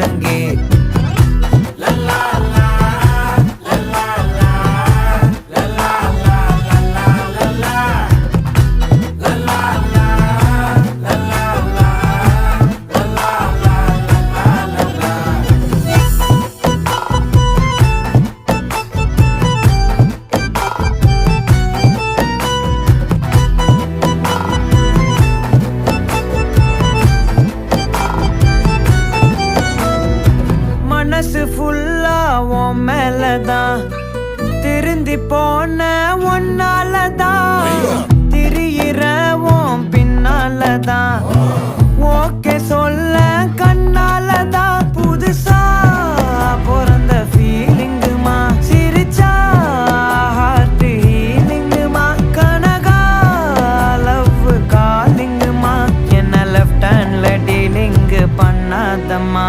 முழங்கே. மனசு ஃபுல்லா உன் மேலதான், திருந்தி போன ஒன்னாலதான், திரியிற உன் பின்னாலதான், ஓகே சொல்ல கண்ணாலதான். புதுசா பிறந்த ஃபீலிங்குமா, சிரிச்சா ஹார்ட் ஹீலிங்குமா, கனகா லவ் காலிங்குமா, என்ன லெஃப்ட் ஹேண்ட்ல டீலிங்கு பண்ணாதம்மா.